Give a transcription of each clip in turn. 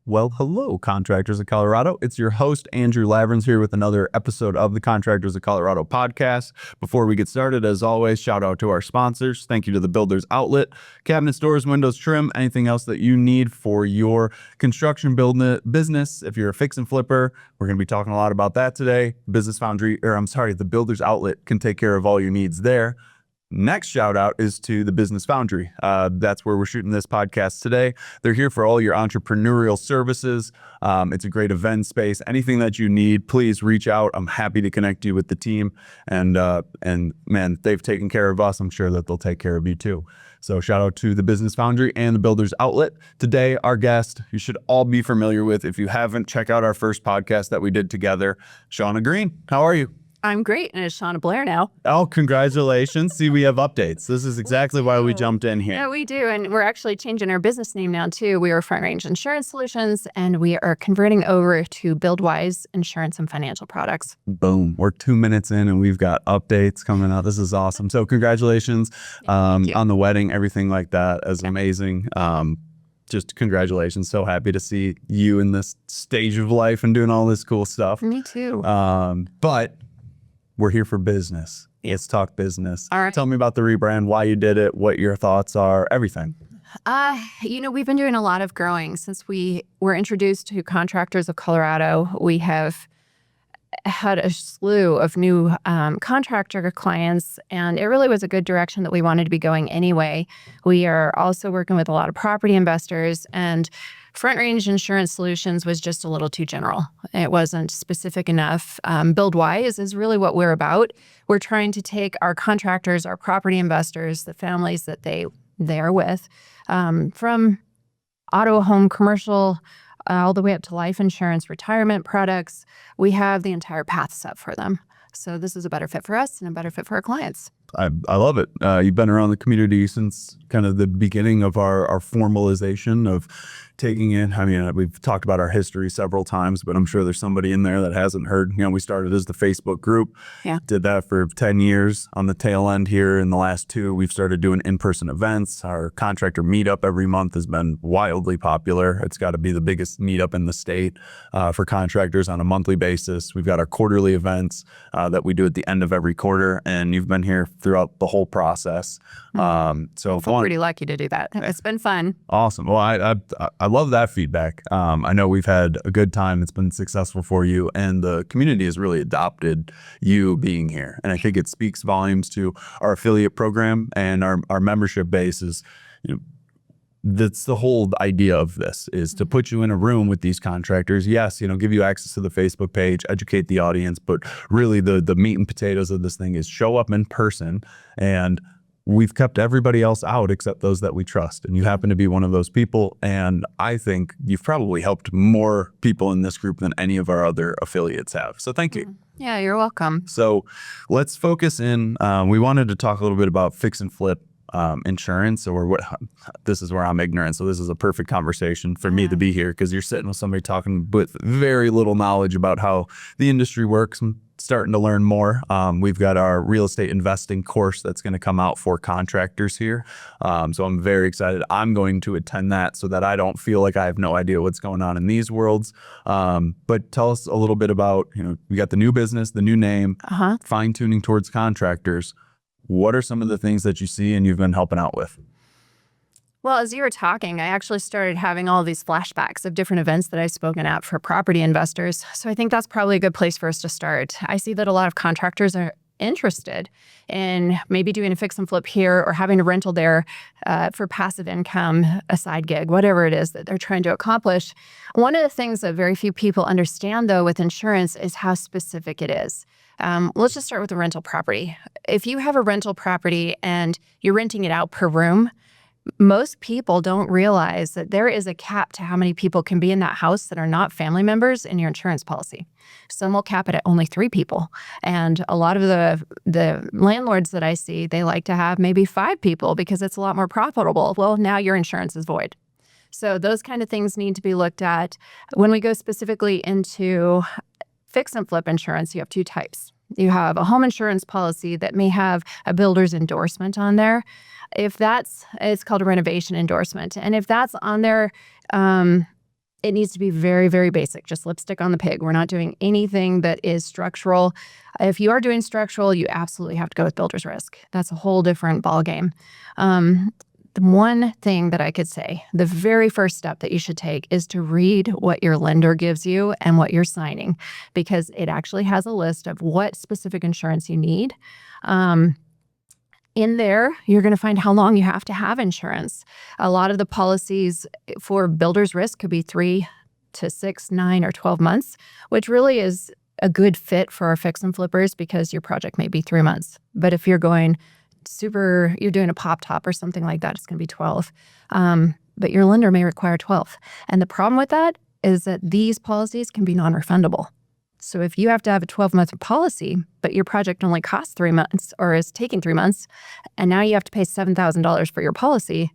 Well, hello, Contractors of Colorado. It's your host, Andrew Lavrins, here with another episode of the Contractors of Colorado podcast. Before we get started, as always, shout out to our sponsors. Thank you to the Builders Outlet, cabinets, doors, windows, trim, anything else that you need for your construction business. If you're a fix and flipper, we're going to be talking a lot about that today. The Builders Outlet can take care of all your needs there. Next shout out is to the Business Foundry. That's where we're shooting this podcast today. They're here for all your entrepreneurial services. It's a great event space. Anything that you need, please reach out. I'm happy to connect you with the team. And man, they've taken care of us. I'm sure that they'll take care of you too. So shout out to the Business Foundry and the Builders Outlet. Today, our guest, you should all be familiar with. If you haven't, check out our first podcast that we did together. Shauna Green, how are you? I'm great, and it's Shauna Blair now. Oh, congratulations. See, we have updates. This is exactly why we jumped in here. Yeah, we do, and we're actually changing our business name now, too. We are Front Range Insurance Solutions, and we are converting over to BuildWise Insurance and Financial Products. Boom. We're 2 minutes in, and we've got updates coming out. This is awesome. So congratulations on the wedding, everything like that is amazing. Just congratulations. So happy to see you in this stage of life and doing all this cool stuff. Me too. But we're here for business. Let's talk business. All right. Tell me about the rebrand, why you did it, what your thoughts are, everything. We've been doing a lot of growing since we were introduced to Contractors of Colorado. We have had a slew of new contractor clients, and it really was a good direction that we wanted to be going anyway. We are also working with a lot of property investors, and Front Range Insurance Solutions was just a little too general. It wasn't specific enough. BuildWise is really what we're about. We're trying to take our contractors, our property investors, the families that they are with, from auto, home, commercial, all the way up to life insurance, retirement products. We have the entire path set for them. So this is a better fit for us and a better fit for our clients. I love it. You've been around the community since kind of the beginning of our formalization of taking in. I mean, we've talked about our history several times, but I'm sure there's somebody in there that hasn't heard. We started as the Facebook group. Yeah. Did that for 10 years. On the tail end here in the last 2, we've started doing in-person events. Our contractor meetup every month has been wildly popular. It's got to be the biggest meetup in the state for contractors on a monthly basis. We've got our quarterly events that we do at the end of every quarter, and you've been here throughout the whole process. So I'm pretty lucky to do that. It's been fun. Awesome. Well, I love that feedback. I know we've had a good time. It's been successful for you, and the community has really adopted you being here. And I think it speaks volumes to our affiliate program and our membership base is, that's the whole idea of this, is to put you in a room with these contractors. Yes, give you access to the Facebook page, educate the audience, but really the meat and potatoes of this thing is show up in person. And we've kept everybody else out except those that we trust. And you happen to be one of those people. And I think you've probably helped more people in this group than any of our other affiliates have. So thank you. Yeah, you're welcome. So let's focus in. We wanted to talk a little bit about fix and flip insurance, or what. This is where I'm ignorant, so this is a perfect conversation for me to be here, because you're sitting with somebody talking with very little knowledge about how the industry works. I'm starting to learn more. We've got our real estate investing course that's going to come out for contractors here, so I'm very excited. I'm going to attend that so that I don't feel like I have no idea what's going on in these worlds. But tell us a little bit about, we got the new business, the new name, fine-tuning towards contractors. What are some of the things that you see and you've been helping out with? Well, as you were talking, I actually started having all these flashbacks of different events that I've spoken at for property investors. So I think that's probably a good place for us to start. I see that a lot of contractors are interested in maybe doing a fix and flip here or having a rental there for passive income, a side gig, whatever it is that they're trying to accomplish. One of the things that very few people understand, though, with insurance is how specific it is. Let's just start with the rental property. If you have a rental property and you're renting it out per room, most people don't realize that there is a cap to how many people can be in that house that are not family members in your insurance policy. Some will cap it at only 3 people. And a lot of the landlords that I see, they like to have maybe 5 people because it's a lot more profitable. Well, now your insurance is void. So those kind of things need to be looked at. When we go specifically into fix and flip insurance, you have 2 types. You have a home insurance policy that may have a builder's endorsement on there. If that's, it's called a renovation endorsement. And if that's on there, it needs to be very, very basic, just lipstick on the pig. We're not doing anything that is structural. If you are doing structural, you absolutely have to go with builder's risk. That's a whole different ballgame. The one thing that I could say, the very first step that you should take is to read what your lender gives you and what you're signing, because it actually has a list of what specific insurance you need. In there, you're going to find how long you have to have insurance. A lot of the policies for builder's risk could be 3 to 6, 9, or 12 months, which really is a good fit for our fix and flippers because your project may be 3 months. But if you're going you're doing a pop top or something like that, it's going to be 12. But your lender may require 12. And the problem with that is that these policies can be non-refundable. So if you have to have a 12-month policy, but your project only costs 3 months or is taking 3 months, and now you have to pay $7,000 for your policy,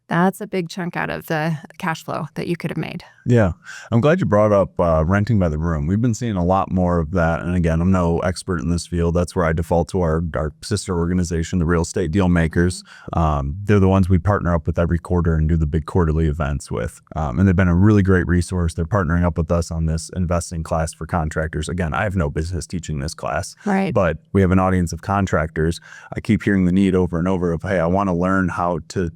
that's a big chunk out of the cash flow that you could have made. Yeah. I'm glad you brought up renting by the room. We've been seeing a lot more of that. And again, I'm no expert in this field. That's where I default to our sister organization, the Real Estate Deal Makers. They're the ones we partner up with every quarter and do the big quarterly events with. And they've been a really great resource. They're partnering up with us on this investing class for contractors. Again, I have no business teaching this class, right? But we have an audience of contractors. I keep hearing the need over and over of, hey, I want to learn how to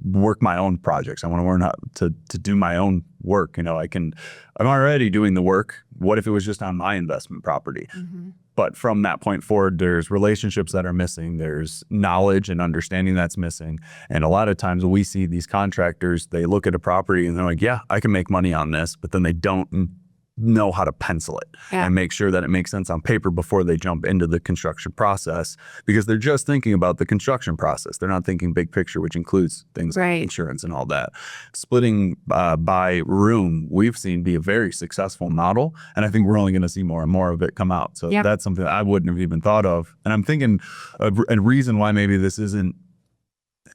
work my own projects. I want to learn how to do my own work. I'm already doing the work. What if it was just on my investment property? But from that point forward, there's relationships that are missing. There's knowledge and understanding that's missing. And a lot of times we see these contractors, they look at a property and they're like, yeah, I can make money on this, but then they don't know how to pencil it and make sure that it makes sense on paper before they jump into the construction process, because they're just thinking about the construction process. They're not thinking big picture, which includes things like insurance and all that. Splitting by room, we've seen be a very successful model. And I think we're only going to see more and more of it come out. So that's something that I wouldn't have even thought of. And I'm thinking a reason why maybe this isn't,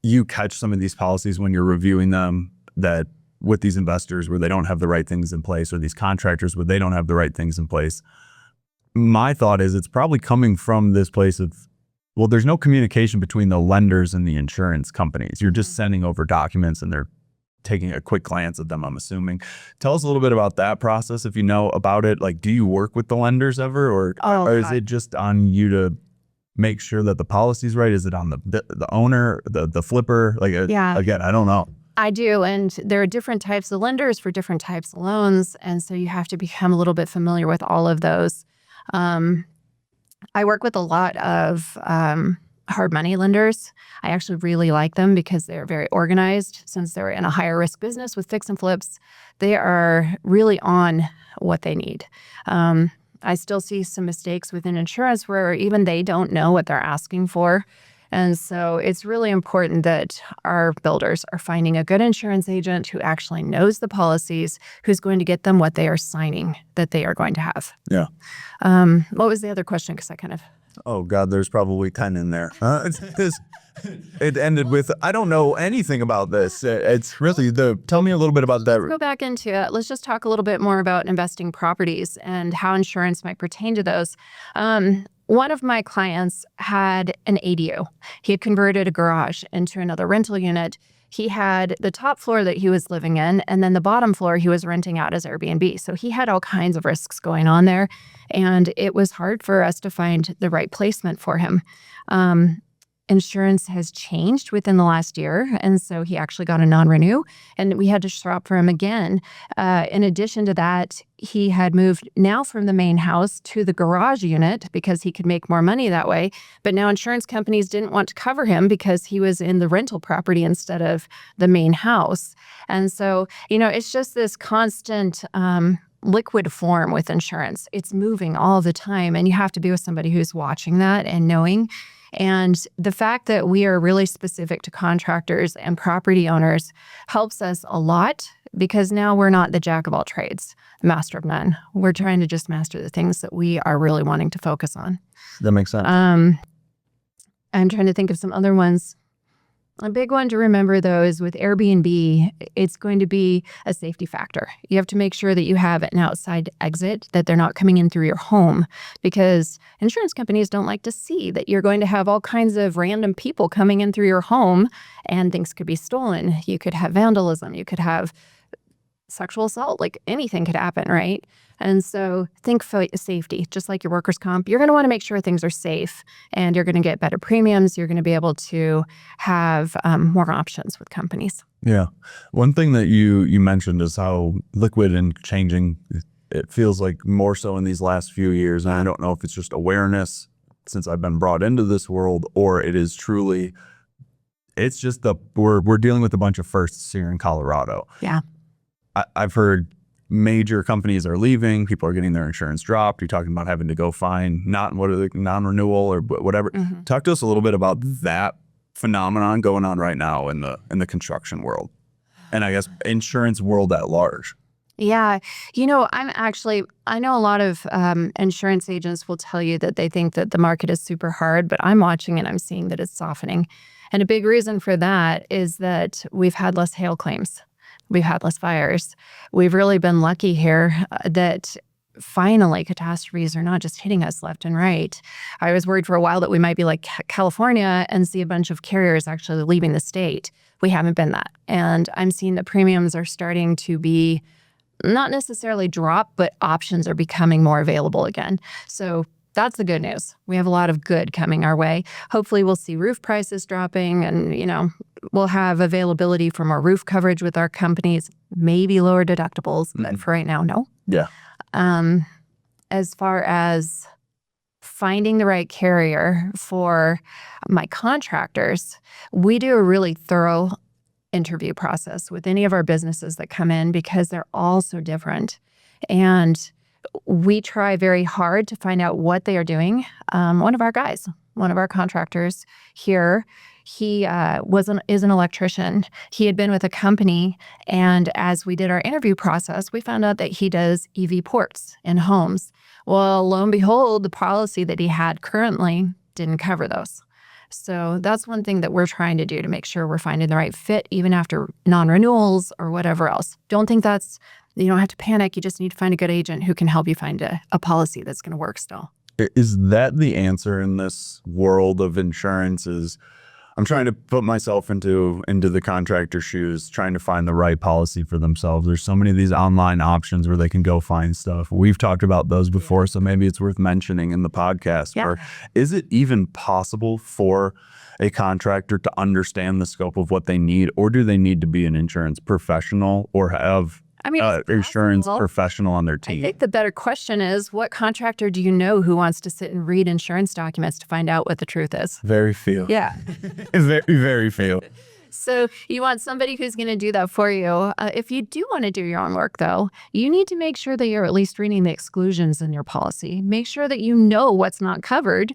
you catch some of these policies when you're reviewing them, that with these investors where they don't have the right things in place, or these contractors where they don't have the right things in place. My thought is it's probably coming from this place of, well, there's no communication between the lenders and the insurance companies. You're just sending over documents and they're taking a quick glance at them, I'm assuming. Tell us a little bit about that process if you know about it. Like, do you work with the lenders ever, or is it just on you to make sure that the policy's right? Is it on the owner, the flipper? Again, I don't know. I do. And there are different types of lenders for different types of loans. And so you have to become a little bit familiar with all of those. I work with a lot of hard money lenders. I actually really like them because they're very organized. Since they're in a higher risk business with fix and flips, they are really on what they need. I still see some mistakes within insurance where even they don't know what they're asking for. And so it's really important that our builders are finding a good insurance agent who actually knows the policies, who's going to get them what they are signing that they are going to have. Yeah. What was the other question? Because I kind of... Oh, God, there's probably 10 in there. It ended with, I don't know anything about this. It's really tell me a little bit about that. Let's go back into it. Let's just talk a little bit more about investing properties and how insurance might pertain to those. One of my clients had an ADU. He had converted a garage into another rental unit. He had the top floor that he was living in, and then the bottom floor he was renting out as Airbnb. So he had all kinds of risks going on there, and it was hard for us to find the right placement for him. Insurance has changed within the last year, and so he actually got a non-renew, and we had to shop for him again. In addition to that, he had moved now from the main house to the garage unit because he could make more money that way, but now insurance companies didn't want to cover him because he was in the rental property instead of the main house. And so, it's just this constant liquid form with insurance. It's moving all the time, and you have to be with somebody who's watching that and knowing. And the fact that we are really specific to contractors and property owners helps us a lot, because now we're not the jack of all trades, the master of none. We're trying to just master the things that we are really wanting to focus on. That makes sense. I'm trying to think of some other ones. A big one to remember, though, is with Airbnb, it's going to be a safety factor. You have to make sure that you have an outside exit, that they're not coming in through your home, because insurance companies don't like to see that you're going to have all kinds of random people coming in through your home, and things could be stolen. You could have vandalism. You could have sexual assault, like anything could happen, right? And so think safety, just like your workers' comp. You're going to want to make sure things are safe, and you're going to get better premiums. You're going to be able to have more options with companies. Yeah. One thing that you mentioned is how liquid and changing it feels like more so in these last few years. And I don't know if it's just awareness since I've been brought into this world, or it is truly, it's just we're dealing with a bunch of firsts here in Colorado. Yeah. I've heard major companies are leaving. People are getting their insurance dropped. You're talking about having to go find non-renewal or whatever. Mm-hmm. Talk to us a little bit about that phenomenon going on right now in the construction world, and I guess insurance world at large. Yeah. I know a lot of insurance agents will tell you that they think that the market is super hard, but I'm watching and I'm seeing that it's softening. And a big reason for that is that we've had less hail claims. We've had less fires. We've really been lucky here that finally catastrophes are not just hitting us left and right. I was worried for a while that we might be like California and see a bunch of carriers actually leaving the state. We haven't been that. And I'm seeing the premiums are starting to be not necessarily drop, but options are becoming more available again. So that's the good news. We have a lot of good coming our way. Hopefully we'll see roof prices dropping, and, we'll have availability for more roof coverage with our companies, maybe lower deductibles, but for right now, no. Yeah. As far as finding the right carrier for my contractors, we do a really thorough interview process with any of our businesses that come in because they're all so different. And we try very hard to find out what they are doing. One of our contractors here, he is an electrician. He had been with a company, and as we did our interview process, we found out that he does EV ports in homes. Well, lo and behold, the policy that he had currently didn't cover those. So that's one thing that we're trying to do to make sure we're finding the right fit, even after non-renewals or whatever else. You don't have to panic. You just need to find a good agent who can help you find a policy that's going to work still. Is that the answer in this world of insurance? I'm trying to put myself into the contractor shoes, trying to find the right policy for themselves. There's so many of these online options where they can go find stuff. We've talked about those before, so maybe it's worth mentioning in the podcast. Yeah. Or is it even possible for a contractor to understand the scope of what they need, or do they need to be an insurance professional or have insurance professional on their team? I think the better question is, what contractor do you know who wants to sit and read insurance documents to find out what the truth is? Very few. Yeah. Very, very few. So you want somebody who's going to do that for you. If you do want to do your own work, though, you need to make sure that you're at least reading the exclusions in your policy. Make sure that you know what's not covered.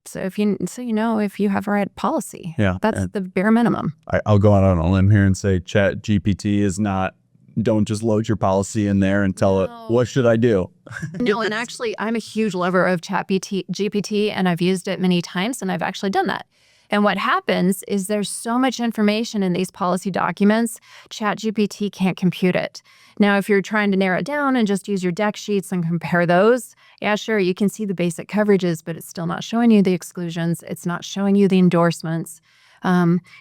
So if you have a right policy. Yeah. That's the bare minimum. I'll go out on a limb here and say Chat GPT is not. Don't just load your policy in there and tell it, what should I do? No, and actually, I'm a huge lover of Chat GPT, and I've used it many times, and I've actually done that. And what happens is there's so much information in these policy documents, Chat GPT can't compute it. Now, if you're trying to narrow it down and just use your deck sheets and compare those, yeah, sure, you can see the basic coverages, but it's still not showing you the exclusions. It's not showing you the endorsements.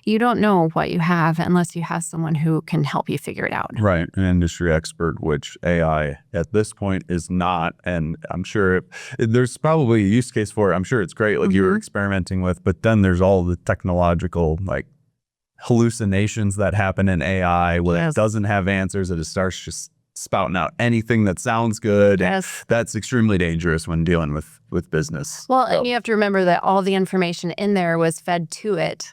You don't know what you have unless you have someone who can help you figure it out. Right. An industry expert, which AI at this point is not. And I'm sure there's probably a use case for it. I'm sure it's great, like you were experimenting with, but then there's all the technological hallucinations that happen in AI where it doesn't have answers. It starts just spouting out anything that sounds good. Yes. That's extremely dangerous when dealing with business. Well, and you have to remember that all the information in there was fed to it.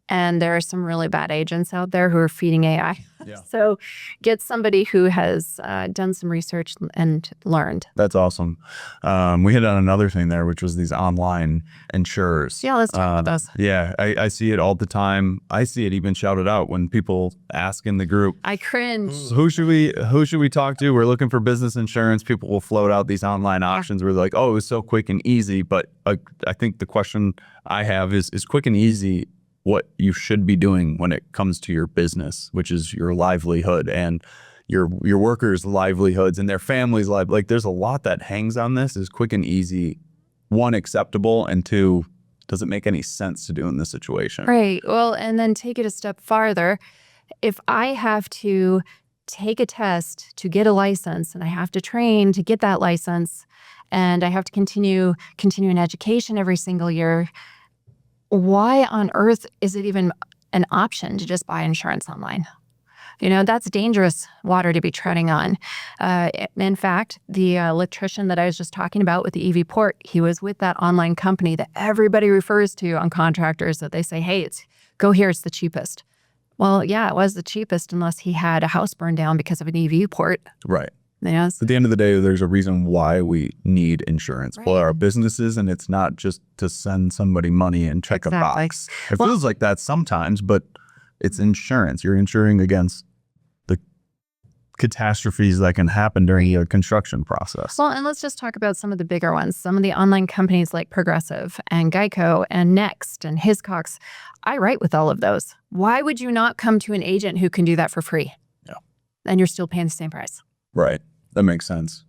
And there are some really bad agents out there who are feeding AI. Yeah. So get somebody who has done some research and learned. That's awesome. We hit on another thing there, which was these online insurers. Yeah, let's talk about those. Yeah, I see it all the time. I see it even shouted out when people ask in the group. I cringe. Who should we talk to? We're looking for business insurance. People will float out these online options where they're like, oh, it was so quick and easy. But I think the question I have is quick and easy what you should be doing when it comes to your business, which is your livelihood and your workers' livelihoods and their families' life. Like there's a lot that hangs on this. Is quick and easy, one, acceptable, and two, does it make any sense to do in this situation? Right. Well, and then take it a step farther. If I have to take a test to get a license, and I have to train to get that license, and I have to continue an education every single year. Why on earth is it even an option to just buy insurance online? That's dangerous water to be treading on. In fact, the electrician that I was just talking about with the EV port, he was with that online company that everybody refers to on Contractors, that they say, hey, go here, it's the cheapest. Well, yeah, it was the cheapest unless he had a house burned down because of an EV port. Right. Yes. At the end of the day, there's a reason why we need insurance for Right. our businesses, and it's not just to send somebody money and check a box. It feels like that sometimes, but it's insurance. You're insuring against the catastrophes that can happen during the construction process. Well, and let's just talk about some of the bigger ones. Some of the online companies like Progressive and Geico and Next and Hiscox. I write with all of those. Why would you not come to an agent who can do that for free? Yeah. And you're still paying the same price. Right. That makes sense.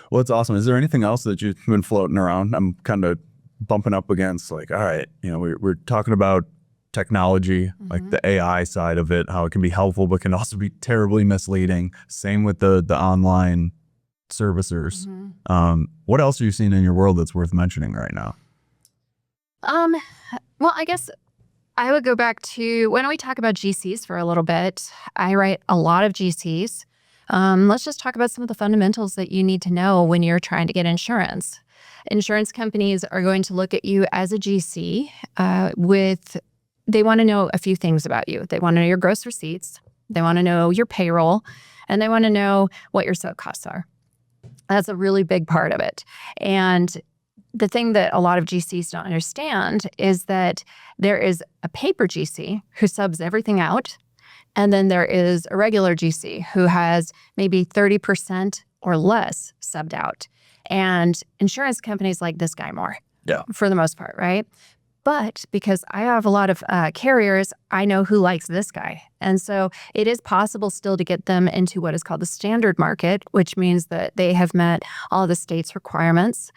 Well, it's awesome. Is there anything else that you've been floating around? I'm kind of bumping up against all right, we're talking about technology, like the AI side of it, how it can be helpful, but can also be terribly misleading. Same with the online servicers. What else are you seeing in your world that's worth mentioning right now? Well, I guess I would go back to, why don't we talk about GCs for a little bit? I write a lot of GCs. Let's just talk about some of the fundamentals that you need to know when you're trying to get insurance. Insurance companies are going to look at you as a GC they want to know a few things about you. They want to know your gross receipts, they want to know your payroll, and they want to know what your sub costs are. That's a really big part of it. And the thing that a lot of GCs don't understand is that there is a paper GC who subs everything out. And then there is a regular GC who has maybe 30% or less subbed out. And insurance companies like this guy more, for the most part, right? But because I have a lot of carriers, I know who likes this guy. And so it is possible still to get them into what is called the standard market, which means that they have met all the state's requirements.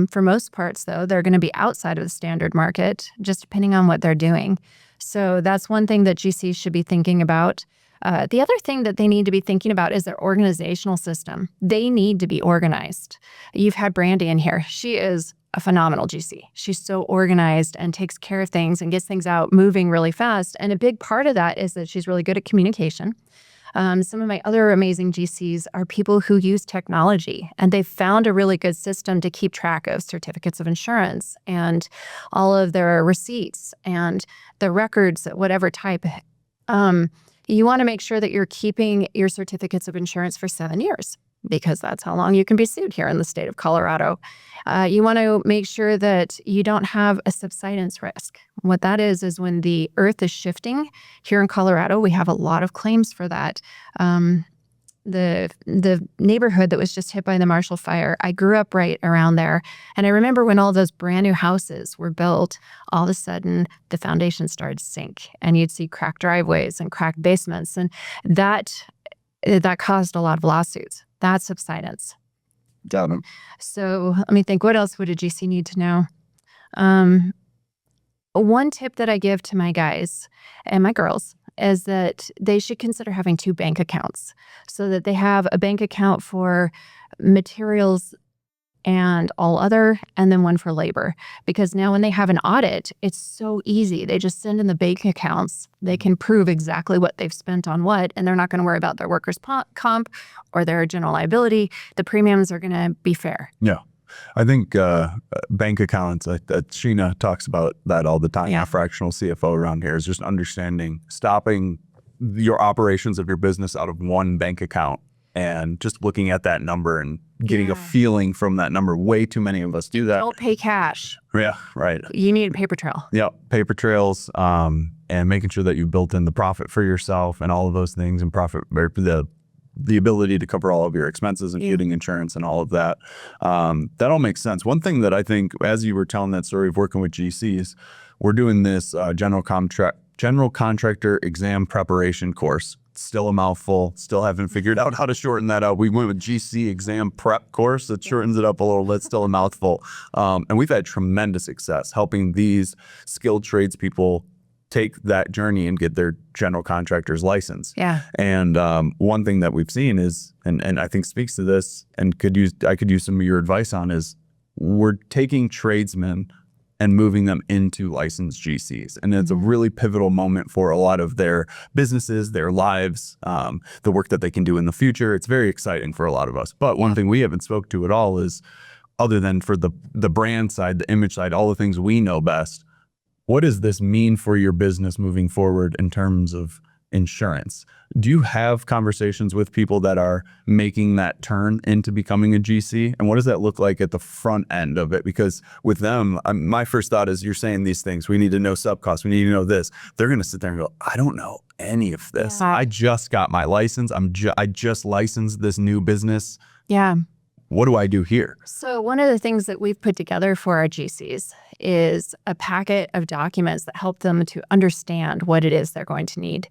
For most parts, though, they're going to be outside of the standard market, just depending on what they're doing. So that's one thing that GCs should be thinking about. The other thing that they need to be thinking about is their organizational system. They need to be organized. You've had Brandy in here. She is a phenomenal GC. She's so organized and takes care of things and gets things out moving really fast. And a big part of that is that she's really good at communication. Some of my other amazing GCs are people who use technology, and they've found a really good system to keep track of certificates of insurance and all of their receipts and the records, whatever type. You want to make sure that you're keeping your certificates of insurance for 7 years, because that's how long you can be sued here in the state of Colorado. You want to make sure that you don't have a subsidence risk. What that is when the earth is shifting here in Colorado, we have a lot of claims for that. The neighborhood that was just hit by the Marshall Fire, I grew up right around there. And I remember when all those brand new houses were built, all of a sudden the foundation started to sink and you'd see cracked driveways and cracked basements. And that caused a lot of lawsuits. That's subsidence. Got it. So let me think, what else would a GC need to know? One tip that I give to my guys and my girls is that they should consider having 2 bank accounts, so that they have a bank account for materials and all other, and then one for labor. Because now when they have an audit, it's so easy. They just send in the bank accounts. They can prove exactly what they've spent on what, and they're not going to worry about their workers' comp or their general liability. The premiums are going to be fair. Yeah. I think bank accounts, Sheena talks about that all the time. Yeah. A fractional CFO around here is just understanding, stopping your operations of your business out of one bank account and just looking at that number and getting a feeling from that number. Way too many of us do that. Don't pay cash. Yeah, right. You need a paper trail. Yeah, paper trails, and making sure that you built in the profit for yourself and all of those things, and profit, or the ability to cover all of your expenses, including insurance and all of that. That all makes sense. One thing that I think, as you were telling that story of working with GCs, we're doing this general contractor exam preparation course. Still a mouthful. Still haven't figured out how to shorten that up. We went with GC exam prep course. That shortens it up a little. That's still a mouthful. And we've had tremendous success helping these skilled tradespeople take that journey and get their general contractor's license. Yeah. And one thing that we've seen is, and I think speaks to this, and I could use some of your advice on, is we're taking tradesmen and moving them into licensed GCs. And it's a really pivotal moment for a lot of their businesses, their lives, the work that they can do in the future. It's very exciting for a lot of us. But one thing we haven't spoke to at all is, other than for the brand side, the image side, all the things we know best, what does this mean for your business moving forward in terms of insurance? Do you have conversations with people that are making that turn into becoming a GC? And what does that look like at the front end of it? Because with them, my first thought is, you're saying these things. We need to know sub costs. We need to know this. They're going to sit there and go, I don't know any of this. Yeah. I just got my license. I just licensed this new business. Yeah. What do I do here? So one of the things that we've put together for our GCs is a packet of documents that help them to understand what it is they're going to need.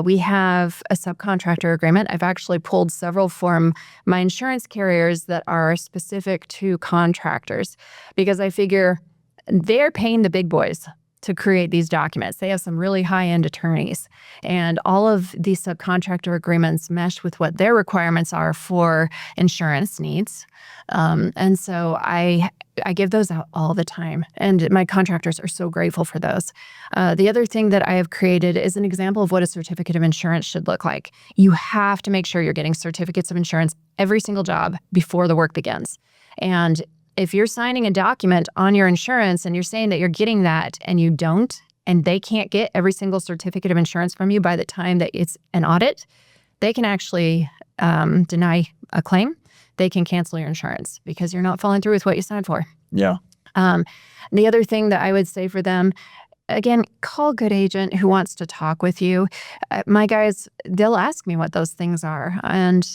We have a subcontractor agreement. I've actually pulled several from my insurance carriers that are specific to contractors, because I figure they're paying the big boys to create these documents. They have some really high-end attorneys, and all of these subcontractor agreements mesh with what their requirements are for insurance needs. And so I give those out all the time, and my contractors are so grateful for those. The other thing that I have created is an example of what a certificate of insurance should look like. You have to make sure you're getting certificates of insurance every single job before the work begins. And if you're signing a document on your insurance and you're saying that you're getting that and you don't, and they can't get every single certificate of insurance from you by the time that it's an audit, they can actually deny a claim. They can cancel your insurance because you're not following through with what you signed for. Yeah. The other thing that I would say for them, again, call a good agent who wants to talk with you. My guys, they'll ask me what those things are. And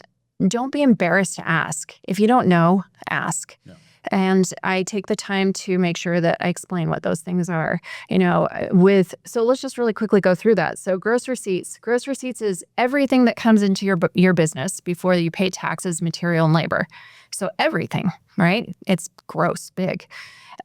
don't be embarrassed to ask. If you don't know, ask. Yeah. And I take the time to make sure that I explain what those things are, so let's just really quickly go through that. So gross receipts. Gross receipts is everything that comes into your business before you pay taxes, material, and labor. So everything, right? It's gross, big.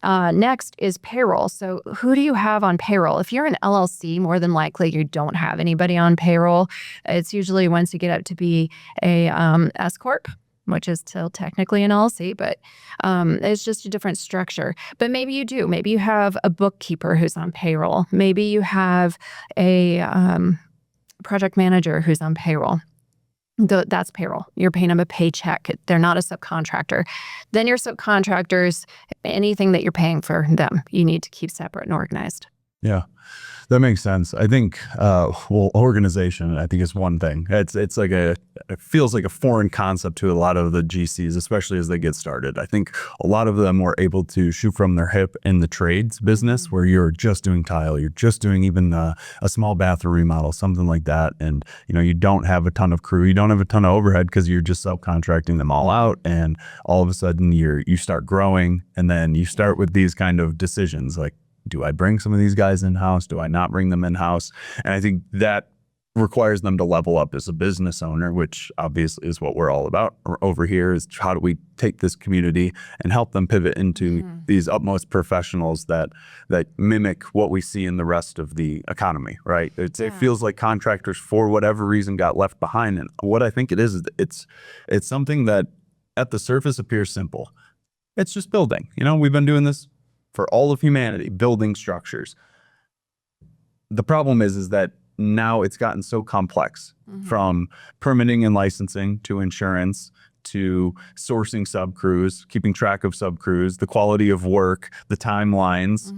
Next is payroll. So who do you have on payroll? If you're an LLC, more than likely you don't have anybody on payroll. It's usually once you get up to be a S Corp, which is still technically an LLC, but it's just a different structure. But maybe you do. Maybe you have a bookkeeper who's on payroll. Maybe you have a project manager who's on payroll. That's payroll. You're paying them a paycheck. They're not a subcontractor. Then your subcontractors, anything that you're paying for them, you need to keep separate and organized. Yeah, that makes sense. I think, organization, I think, is one thing. It's like it feels like a foreign concept to a lot of the GCs, especially as they get started. I think a lot of them were able to shoot from their hip in the trades business, where you're just doing tile, you're just doing even a small bathroom remodel, something like that. And, you don't have a ton of crew, you don't have a ton of overhead because you're just subcontracting them all out. And all of a sudden you start growing, and then you start with these kind of decisions like, do I bring some of these guys in-house? Do I not bring them in-house? And I think that requires them to level up as a business owner, which obviously is what we're all about over here, is how do we take this community and help them pivot into these utmost professionals that mimic what we see in the rest of the economy, right? It feels like contractors, for whatever reason, got left behind. And what I think it is it's something that at the surface appears simple. It's just building. We've been doing this for all of humanity, building structures. The problem is that now it's gotten so complex, from permitting and licensing to insurance to sourcing sub-crews, keeping track of sub-crews, the quality of work, the timelines,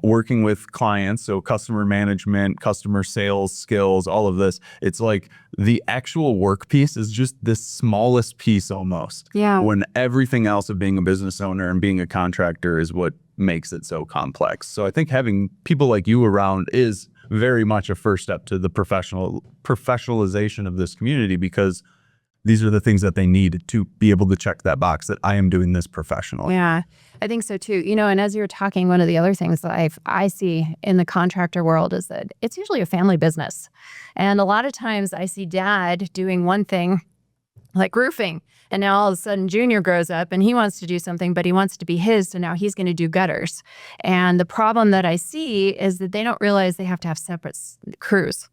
working with clients, so customer management, customer sales skills, all of this. It's like the actual work piece is just the smallest piece almost. Yeah. When everything else of being a business owner and being a contractor is what makes it so complex. So I think having people like you around is very much a first step to the professionalization of this community, because these are the things that they need to be able to check that box that I am doing this professionally. Yeah, I think so too. And as you were talking, one of the other things that I see in the contractor world is that it's usually a family business. And a lot of times I see dad doing one thing, like roofing, And now all of a sudden Junior grows up and he wants to do something, but he wants to be his. So now he's going to do gutters. And the problem that I see is that they don't realize they have to have separate crews.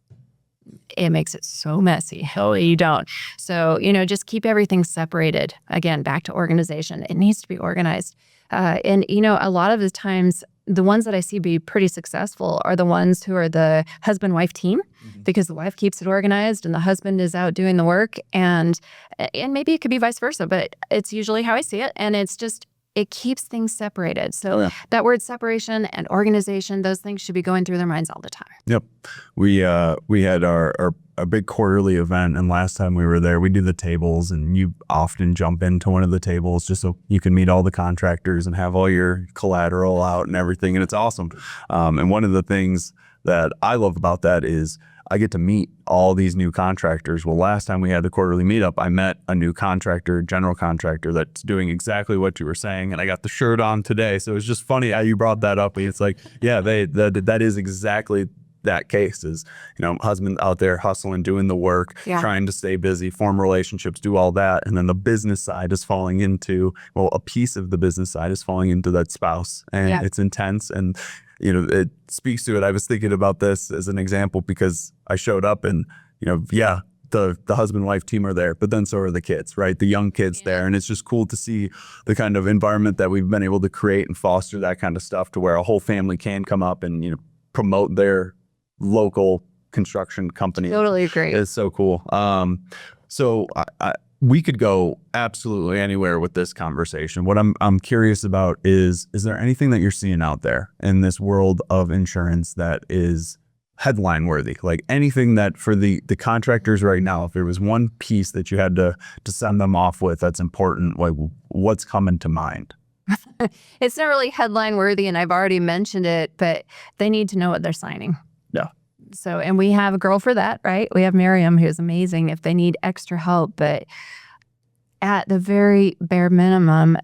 It makes it so messy. Oh, you don't. So, just keep everything separated. Again, back to organization. It needs to be organized. And a lot of the times, the ones that I see be pretty successful are the ones who are the husband-wife team, because the wife keeps it organized and the husband is out doing the work. And maybe it could be vice versa, but it's usually how I see it. And it's just, it keeps things separated. So that word separation and organization, those things should be going through their minds all the time. Yep. We had our big quarterly event, and last time we were there, we do the tables, and you often jump into one of the tables just so you can meet all the contractors and have all your collateral out and everything, and it's awesome. And one of the things that I love about that is I get to meet all these new contractors. Well, last time we had the quarterly meetup, I met a new contractor, general contractor, that's doing exactly what you were saying, and I got the shirt on today. So it's just funny how you brought that up. It's like, yeah, that is exactly that case. Is, husband out there hustling, doing the work, trying to stay busy, form relationships, do all that, and then the business side is falling into, well, a piece of the business side is falling into that spouse, and it's intense. And it speaks to it. I was thinking about this as an example because I showed up and, the husband and wife team are there, but then so are the kids, right? The young kids there. And it's just cool to see the kind of environment that we've been able to create and foster that kind of stuff to where a whole family can come up and, promote their local construction company. Totally agree. It's so cool. So we could go absolutely anywhere with this conversation. What I'm curious about is there anything that you're seeing out there in this world of insurance that is headline worthy? Like anything that for the contractors right now, if there was one piece that you had to send them off with that's important, like what's coming to mind? It's not really headline worthy, and I've already mentioned it, but they need to know what they're signing. Yeah. So, and we have a girl for that, right? We have Miriam, who's amazing if they need extra help. But at the very bare minimum,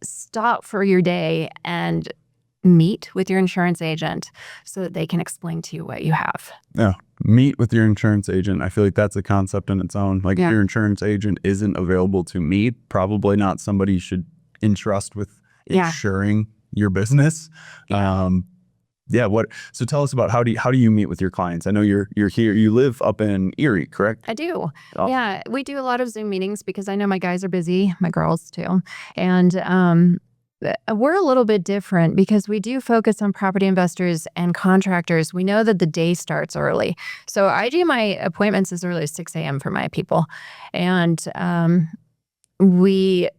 stop for your day and meet with your insurance agent so that they can explain to you what you have. Yeah. Meet with your insurance agent. I feel like that's a concept in its own. Like if your insurance agent isn't available to meet, probably not somebody you should entrust with insuring your business. So tell us about how do you meet with your clients? I know you're here. You live up in Erie, correct? I do. Oh. Yeah, we do a lot of Zoom meetings because I know my guys are busy, my girls too. And we're a little bit different because we do focus on property investors and contractors. We know that the day starts early. So I do my appointments as early as 6 a.m. for my people. And we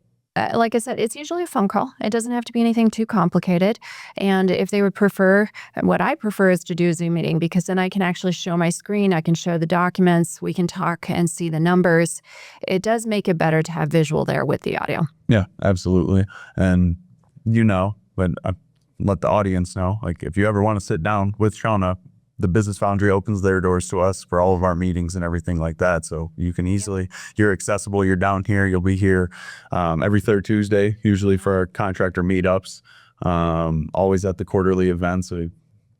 like I said, it's usually a phone call. It doesn't have to be anything too complicated. And if they would prefer, what I prefer is to do a Zoom meeting because then I can actually show my screen. I can show the documents. We can talk and see the numbers. It does make it better to have visual there with the audio. Yeah, absolutely. And but I let the audience know, like if you ever want to sit down with Shauna, the Business Foundry opens their doors to us for all of our meetings and everything like that. So you can easily, you're accessible, you're down here, you'll be here every third Tuesday, usually for our contractor meetups, always at the quarterly events. So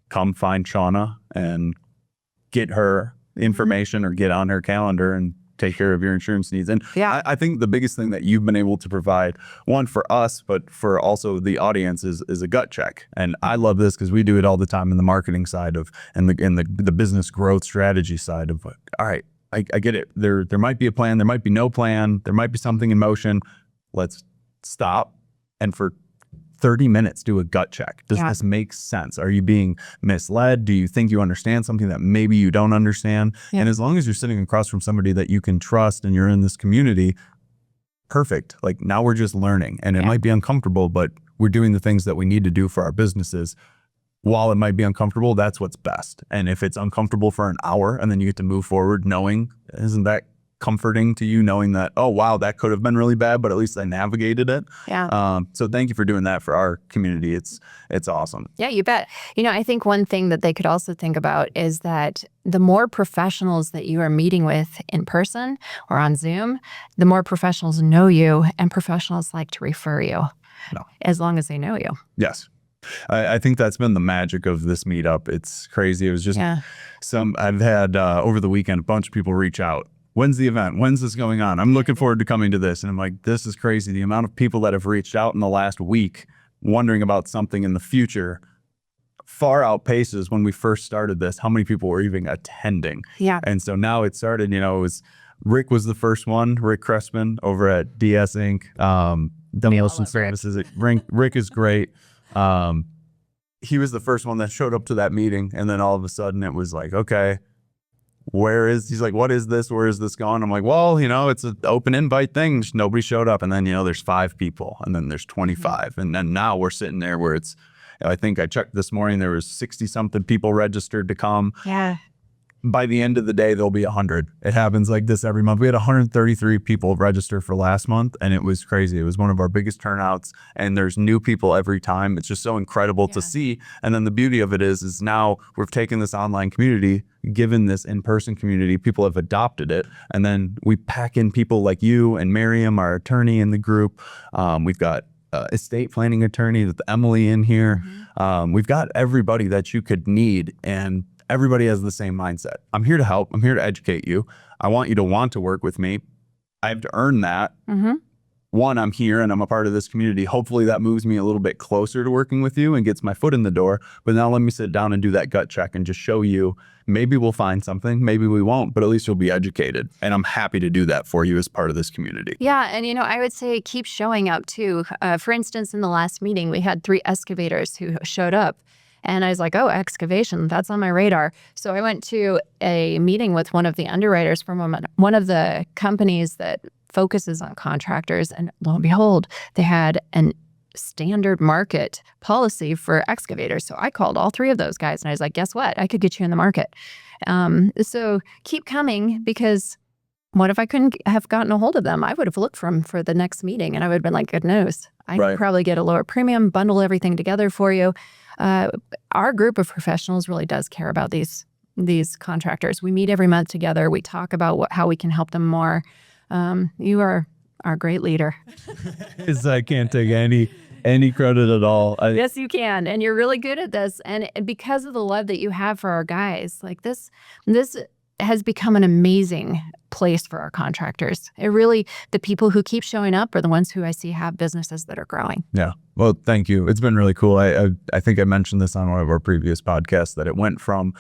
come find Shauna and get her information or get on her calendar and take care of your insurance needs. And I think the biggest thing that you've been able to provide, one for us, but for also the audience, is a gut check. And I love this because we do it all the time in the marketing side of, and the business growth strategy side of, all right, I get it. There might be a plan, there might be no plan, there might be something in motion. Let's stop and for 30 minutes do a gut check. Does this make sense? Are you being misled? Do you think you understand something that maybe you don't understand? And as long as you're sitting across from somebody that you can trust and you're in this community, perfect. Like now we're just learning, and it might be uncomfortable, but we're doing the things that we need to do for our businesses. While it might be uncomfortable, that's what's best. And if it's uncomfortable for an hour and then you get to move forward knowing, isn't that comforting to you, knowing that, oh wow, that could have been really bad, but at least I navigated it. So thank you for doing that for our community. It's awesome. Yeah, you bet. I think one thing that they could also think about is that the more professionals that you are meeting with in person or on Zoom, the more professionals know you, and professionals like to refer you as long as they know you. Yes. I think that's been the magic of this meetup. It's crazy. It was just I've had over the weekend, a bunch of people reach out when's the event? When's this going on? I'm looking forward to coming to this. And I'm like, this is crazy. The amount of people that have reached out in the last week wondering about something in the future far outpaces when we first started this, how many people were even attending. Yeah. And so now it started, Rick was the first one, Rick Cressman over at DS Inc. Demolition Services. Rick is great. He was the first one that showed up to that meeting. And then all of a sudden it was like, okay, he's like, what is this? Where is this going? I'm like, well, it's an open invite thing. Nobody showed up. And then, there's 5 people and then there's 25. And then now we're sitting there where I think I checked this morning, there was 60 something people registered to come. Yeah. By the end of the day, there'll be 100. It happens like this every month. We had 133 people register for last month, and it was crazy. It was one of our biggest turnouts, and there's new people every time. It's just so incredible to see. And then the beauty of it is now we've taken this online community, given this in-person community, people have adopted it, and then we pack in people like you and Miriam, our attorney in the group. We've got estate planning attorney with Emily in here. We've got everybody that you could need, and everybody has the same mindset. I'm here to help. I'm here to educate you. I want you to want to work with me. I have to earn that. One, I'm here and I'm a part of this community. Hopefully that moves me a little bit closer to working with you and gets my foot in the door. But now let me sit down and do that gut check and just show you, maybe we'll find something, maybe we won't, but at least you'll be educated. And I'm happy to do that for you as part of this community. Yeah. And, I would say keep showing up too. For instance, in the last meeting, we had 3 excavators who showed up. And I was like, oh, excavation, that's on my radar. So I went to a meeting with one of the underwriters from one of the companies that focuses on contractors. And lo and behold, they had an standard market policy for excavators. So I called all 3 of those guys and I was like, guess what? I could get you in the market. So keep coming, because what if I couldn't have gotten a hold of them? I would have looked for them for the next meeting and I would have been like, good news. I could probably get a lower premium, bundle everything together for you. Our group of professionals really does care about these contractors. We meet every month together. We talk about how we can help them more. You are our great leader. I can't take any credit at all. Yes, you can. And you're really good at this. And because of the love that you have for our guys, like this has become an amazing place for our contractors. The people who keep showing up are the ones who I see have businesses that are growing. Yeah. Well, thank you. It's been really cool. I think I mentioned this on one of our previous podcasts that it went from,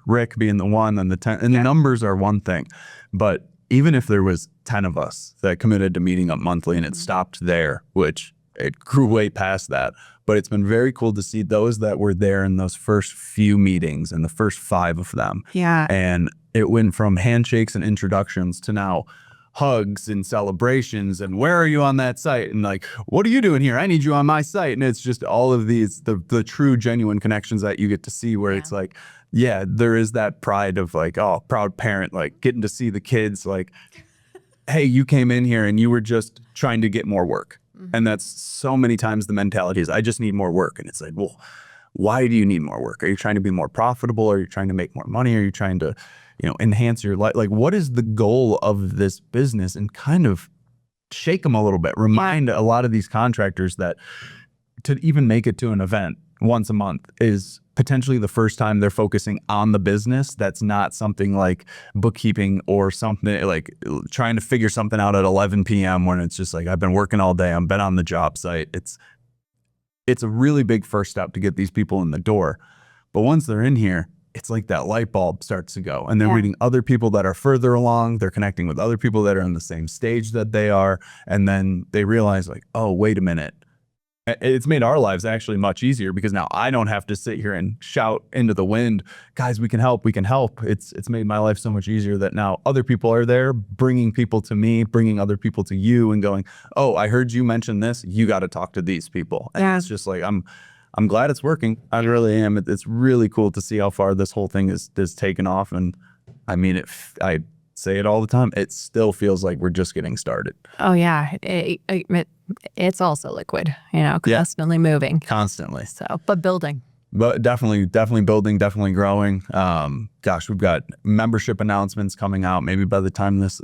Rick being the one and the 10, and the numbers are one thing, but even if there was 10 of us that committed to meeting up monthly and it stopped there, which it grew way past that, but it's been very cool to see those that were there in those first few meetings and the first 5 of them. Yeah. And it went from handshakes and introductions to now hugs and celebrations and where are you on that site? And like, what are you doing here? I need you on my site. And it's just all of these, the true genuine connections that you get to see where it's like, yeah, there is that pride of like, oh, proud parent, like getting to see the kids like, hey, you came in here and you were just trying to get more work. And that's so many times the mentality is, I just need more work. And it's like, well, why do you need more work? Are you trying to be more profitable? Are you trying to make more money? Are you trying to, enhance your life? Like, what is the goal of this business? And kind of shake them a little bit. Remind a lot of these contractors that to even make it to an event once a month is potentially the first time they're focusing on the business. That's not something like bookkeeping or something like trying to figure something out at 11 p.m. when it's just like, I've been working all day. I've been on the job site. It's a really big first step to get these people in the door. But once they're in here, it's like that light bulb starts to go and they're meeting other people that are further along. They're connecting with other people that are in the same stage that they are. And then they realize like, oh, wait a minute. It's made our lives actually much easier because now I don't have to sit here and shout into the wind, guys, we can help, we can help. It's made my life so much easier that now other people are there bringing people to me, bringing other people to you and going, oh, I heard you mention this. You got to talk to these people. And it's just like, I'm glad it's working. I really am. It's really cool to see how far this whole thing is taken off. And I mean, I say it all the time. It still feels like we're just getting started. Oh yeah. It's also liquid, constantly moving. Constantly. So, but building. But definitely building, definitely growing. Gosh, we've got membership announcements coming out. Maybe by the time this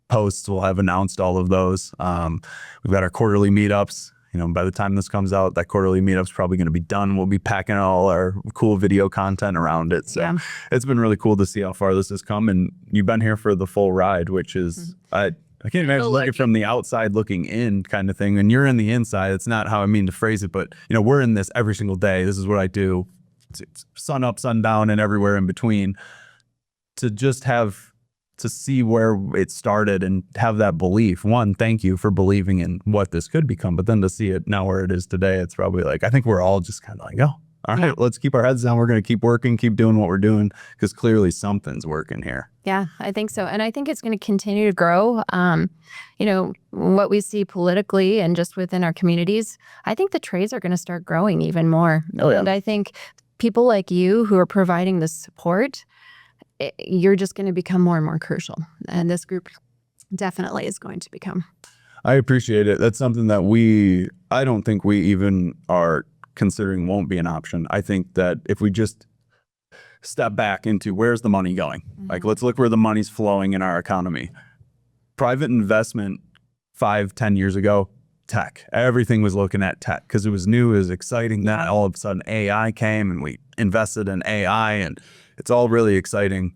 posts, we'll have announced all of those. We've got our quarterly meetups by the time this comes out, that quarterly meetup's probably going to be done. We'll be packing all our cool video content around it. So it's been really cool to see how far this has come. And you've been here for the full ride, which is, I can't imagine looking from the outside looking in kind of thing. And you're in the inside. It's not how I mean to phrase it, but we're in this every single day. This is what I do. It's sun up, sun down, and everywhere in between. To see where it started and have that belief. One, thank you for believing in what this could become, but then to see it now where it is today, it's probably like, I think we're all just kind of like, oh, all right, let's keep our heads down. We're going to keep working, keep doing what we're doing, because clearly something's working here. Yeah, I think so. And I think it's going to continue to grow. What we see politically and just within our communities, I think the trades are going to start growing even more. Oh, yeah. And I think people like you who are providing the support, you're just going to become more and more crucial. And this group definitely is going to become. I appreciate it. That's something that I don't think we even are considering won't be an option. I think that if we just step back into where's the money going? Like, let's look where the money's flowing in our economy. Private investment 5-10 years ago, tech. Everything was looking at tech because it was new, it was exciting. Then all of a sudden AI came and we invested in AI and it's all really exciting.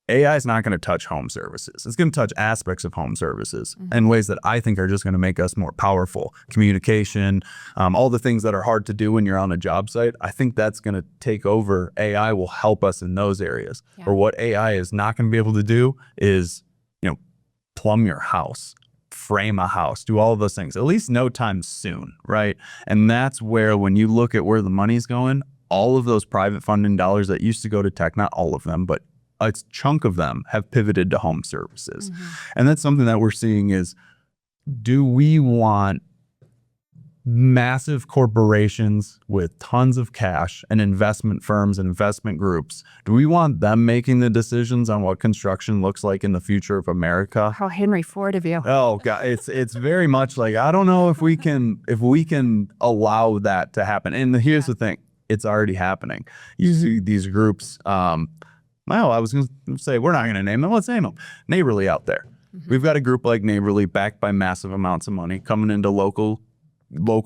AI is not going to touch home services. It's going to touch aspects of home services in ways that I think are just going to make us more powerful. Communication, all the things that are hard to do when you're on a job site. I think that's going to take over. AI will help us in those areas. Or what AI is not going to be able to do is, plumb your house, frame a house, do all of those things, at least no time soon, right? And that's where, when you look at where the money's going, all of those private funding dollars that used to go to tech, not all of them, but a chunk of them have pivoted to home services. And that's something that we're seeing is, do we want massive corporations with tons of cash and investment firms and investment groups? Do we want them making the decisions on what construction looks like in the future of America? How Henry Ford of you. Oh God, it's very much like, I don't know if we can allow that to happen. And here's the thing, it's already happening. You see these groups, I was going to say, we're not going to name them. Let's name them. Neighborly out there. We've got a group like Neighborly backed by massive amounts of money coming into local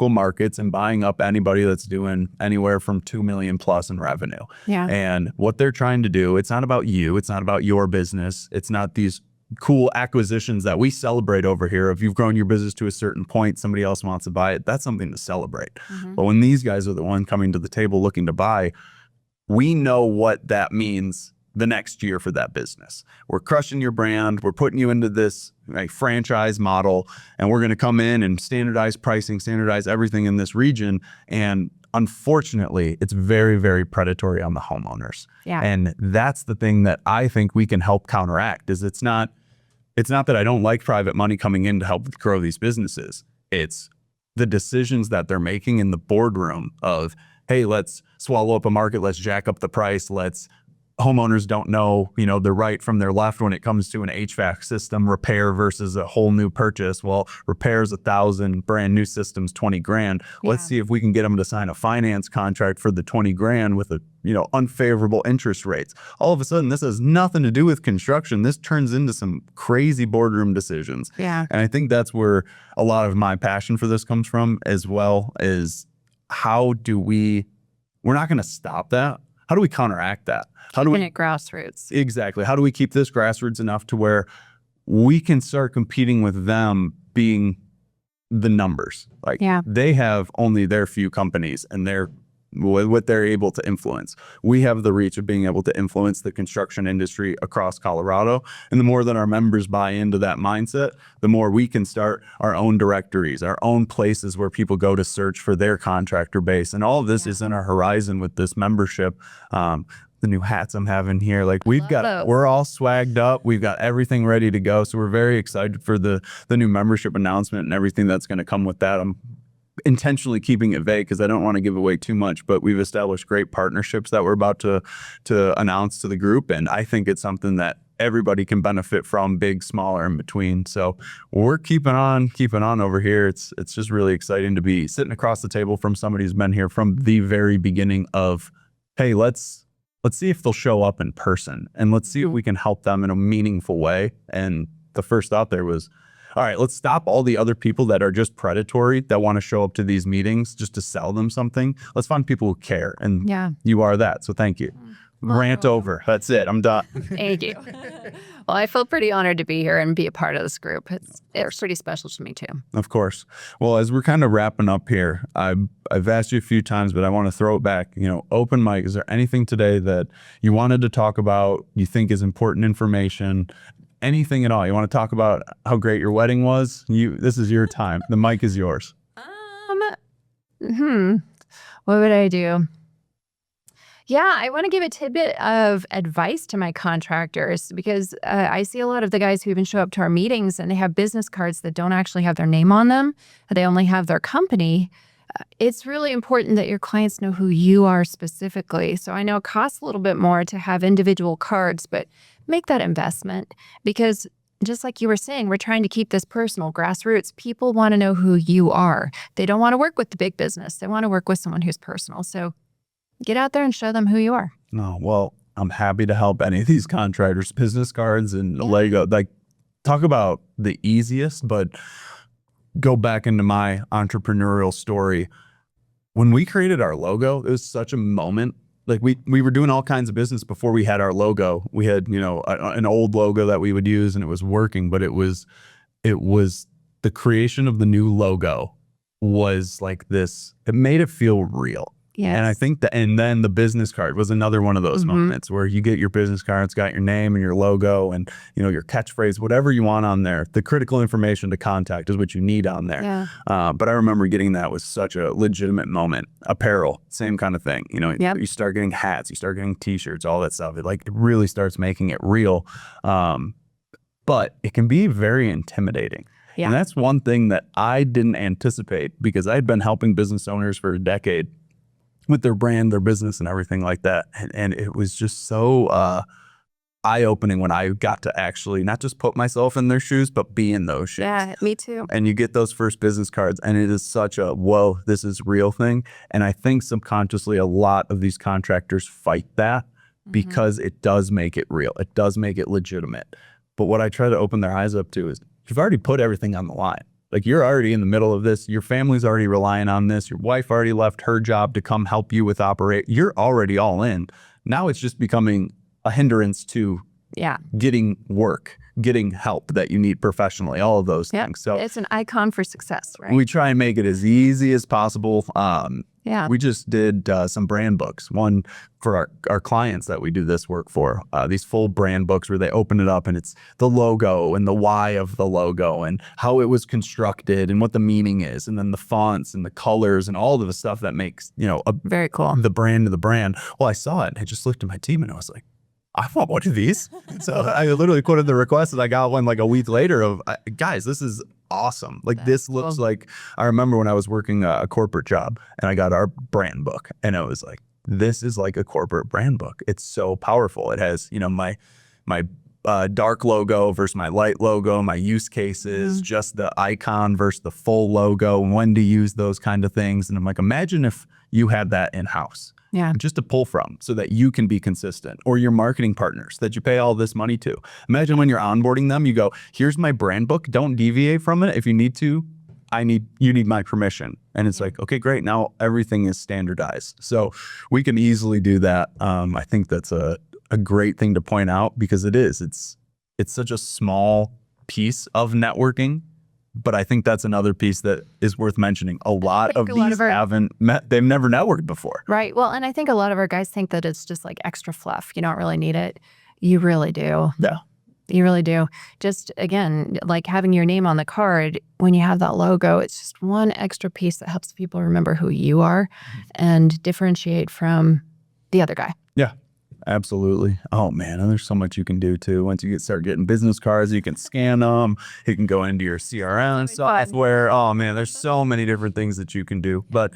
markets and buying up anybody that's doing anywhere from 2 million plus in revenue. And what they're trying to do, it's not about you. It's not about your business. It's not these cool acquisitions that we celebrate over here. If you've grown your business to a certain point, somebody else wants to buy it. That's something to celebrate. But when these guys are the one coming to the table looking to buy, we know what that means the next year for that business. We're crushing your brand. We're putting you into this franchise model, and we're going to come in and standardize pricing, standardize everything in this region. And unfortunately, it's very, very predatory on the homeowners. And that's the thing that I think we can help counteract. Is it's not that I don't like private money coming in to help grow these businesses. It's the decisions that they're making in the boardroom of, hey, let's swallow up a market, let's jack up the price, homeowners don't know, their right from their left when it comes to an HVAC system repair versus a whole new purchase. Well, repairs 1,000, brand new systems, 20 grand. Let's see if we can get them to sign a finance contract for the 20 grand with unfavorable interest rates. All of a sudden, this has nothing to do with construction. This turns into some crazy boardroom decisions. And I think that's where a lot of my passion for this comes from, as well as we're not going to stop that. How do we counteract that? Keeping it grassroots. Exactly. How do we keep this grassroots enough to where we can start competing with them being the numbers? They have only their few companies and what they're able to influence. We have the reach of being able to influence the construction industry across Colorado. And the more that our members buy into that mindset, the more we can start our own directories, our own places where people go to search for their contractor base. And all of this is in our horizon with this membership. The new hats I'm having here, we're all swagged up. We've got everything ready to go. So we're very excited for the new membership announcement and everything that's going to come with that. I'm intentionally keeping it vague because I don't want to give away too much, but we've established great partnerships that we're about to announce to the group. And I think it's something that everybody can benefit from, big, small, or in between. So we're keeping on over here. It's just really exciting to be sitting across the table from somebody who's been here from the very beginning of, hey, let's see if they'll show up in person and let's see if we can help them in a meaningful way. And the first thought there was, all right, let's stop all the other people that are just predatory that want to show up to these meetings just to sell them something. Let's find people who care. And you are that. So thank you. Rant over. That's it. I'm done. Thank you. Well, I feel pretty honored to be here and be a part of this group. It's pretty special to me too. Of course. Well, as we're kind of wrapping up here, I've asked you a few times, but I want to throw it back. Open mic. Is there anything today that you wanted to talk about, you think is important information? Anything at all? You want to talk about how great your wedding was? This is your time. The mic is yours. What would I do? Yeah, I want to give a tidbit of advice to my contractors because I see a lot of the guys who even show up to our meetings and they have business cards that don't actually have their name on them. They only have their company. It's really important that your clients know who you are specifically. So I know it costs a little bit more to have individual cards, but make that investment because just like you were saying, we're trying to keep this personal, grassroots. People want to know who you are. They don't want to work with the big business. They want to work with someone who's personal. So get out there and show them who you are. Oh, well, I'm happy to help any of these contractors. Business cards and Lego. Like, talk about the easiest, but go back into my entrepreneurial story. When we created our logo, it was such a moment. Like we were doing all kinds of business before we had our logo. We had, an old logo that we would use and it was working, but it was the creation of the new logo was like this. It made it feel real. Yes. And I think and then the business card was another one of those moments where you get your business card, it's got your name and your logo and, your catchphrase, whatever you want on there. The critical information to contact is what you need on there. Yeah. But I remember getting that was such a legitimate moment. Apparel, same kind of thing. You start getting hats, you start getting t-shirts, all that stuff. It really starts making it real. But it can be very intimidating. Yeah. And that's one thing that I didn't anticipate because I'd been helping business owners for a decade with their brand, their business, and everything like that. And it was just so eye-opening when I got to actually not just put myself in their shoes, but be in those shoes. Yeah, me too. And you get those first business cards, and it is such a, whoa, this is real thing. And I think subconsciously a lot of these contractors fight that because it does make it real. It does make it legitimate. But what I try to open their eyes up to is you've already put everything on the line. Like you're already in the middle of this. Your family's already relying on this. Your wife already left her job to come help you with operate. You're already all in. Now it's just becoming a hindrance to getting work, getting help that you need professionally, all of those things. So it's an icon for success, right? We try and make it as easy as possible. Yeah. We just did some brand books, one for our clients that we do this work for, these full brand books where they open it up and it's the logo and the why of the logo and how it was constructed and what the meaning is. And then the fonts and the colors and all of the stuff that makes, very cool. The brand of the brand. Well, I saw it and I just looked at my team and I was like, I want one of these. So I literally put in the request and I got one like a week later of, guys, this is awesome. Like this looks like, I remember when I was working a corporate job and I got our brand book and I was like, this is like a corporate brand book. It's so powerful. It has, my dark logo versus my light logo, my use cases, just the icon versus the full logo, when to use those kind of things. And I'm like, imagine if you had that in-house. Yeah. Just to pull from so that you can be consistent, or your marketing partners that you pay all this money to. Imagine when you're onboarding them, you go, here's my brand book. Don't deviate from it. If you need to, you need my permission. And it's like, okay, great. Now everything is standardized. So we can easily do that. I think that's a great thing to point out because it's such a small piece of networking. But I think that's another piece that is worth mentioning. A lot of these haven't met, they've never networked before. Right. Well, and I think a lot of our guys think that it's just like extra fluff. You don't really need it. You really do. Yeah. You really do. Just, again, like having your name on the card, when you have that logo, it's just one extra piece that helps people remember who you are and differentiate from the other guy. Yeah. Absolutely. Oh man, and there's so much you can do too. Once you start getting business cards, you can scan them. You can go into your CRM software. Oh man, there's so many different things that you can do. But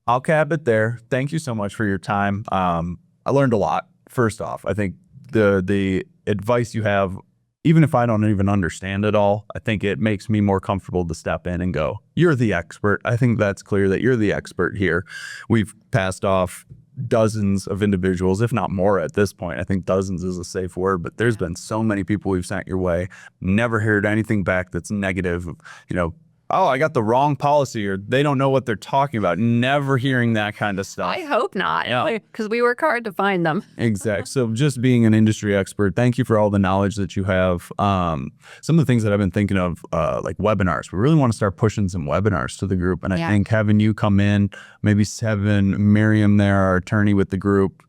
I'll cap it there. Thank you so much for your time. I learned a lot. First off, I think the advice you have, even if I don't even understand it all, I think it makes me more comfortable to step in and go, you're the expert. I think that's clear that you're the expert here. We've passed off dozens of individuals, if not more at this point. I think dozens is a safe word, but there's been so many people we've sent your way. Never heard anything back that's negative. Oh, I got the wrong policy, or they don't know what they're talking about. Never hehearing that kind of stuff. I hope not, Yeah. because we work hard to find them. Exactly. So just being an industry expert, thank you for all the knowledge that you have. Some of the things that I've been thinking of, like webinars. We really want to start pushing some webinars to the group. And I think having you come in, maybe having Miriam there, our attorney with the group,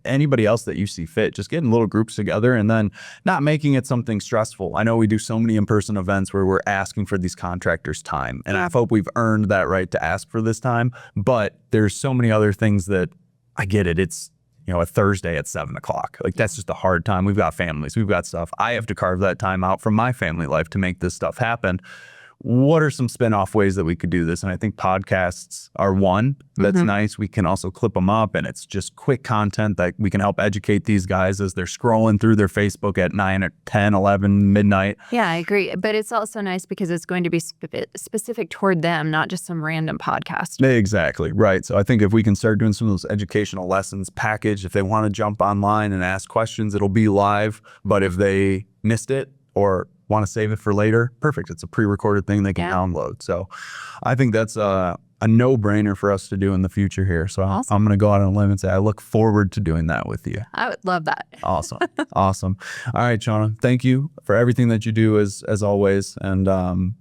anybody else that you see fit, just getting little groups together and then not making it something stressful. I know we do so many in-person events where we're asking for these contractors' time, and I hope we've earned that right to ask for this time, but there's so many other things that I get it. It's, a Thursday at 7:00. Like that's just a hard time. We've got families, we've got stuff. I have to carve that time out from my family life to make this stuff happen. What are some spin-off ways that we could do this? And I think podcasts are one that's nice. We can also clip them up, and it's just quick content that we can help educate these guys as they're scrolling through their Facebook at 9 or 10, 11 midnight. Yeah, I agree. But it's also nice because it's going to be specific toward them, not just some random podcast. Exactly. Right. So I think if we can start doing some of those educational lessons packaged, if they want to jump online and ask questions, it'll be live. But if they missed it or want to save it for later, perfect. It's a pre-recorded thing they can download. So I think that's a no-brainer for us to do in the future here. So Awesome. I'm going to go out on a limb and say I look forward to doing that with you. I would love that. Awesome. Awesome. All right, Shauna, thank you for everything that you do as always. And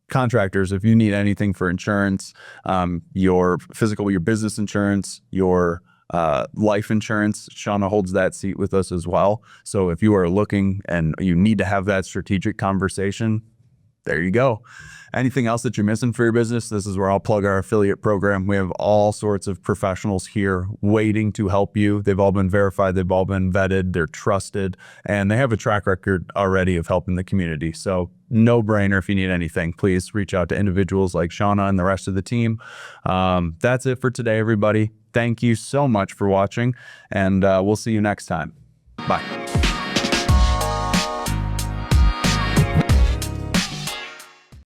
contractors, if you need anything for insurance, your physical, your business insurance, your life insurance, Shauna holds that seat with us as well. So if you are looking and you need to have that strategic conversation, there you go. Anything else that you're missing for your business, this is where I'll plug our affiliate program. We have all sorts of professionals here waiting to help you. They've all been verified. They've all been vetted. They're trusted, and they have a track record already of helping the community. So no brainer. If you need anything, please reach out to individuals like Shauna and the rest of the team. That's it for today, everybody. Thank you so much for watching, and we'll see you next time. Bye.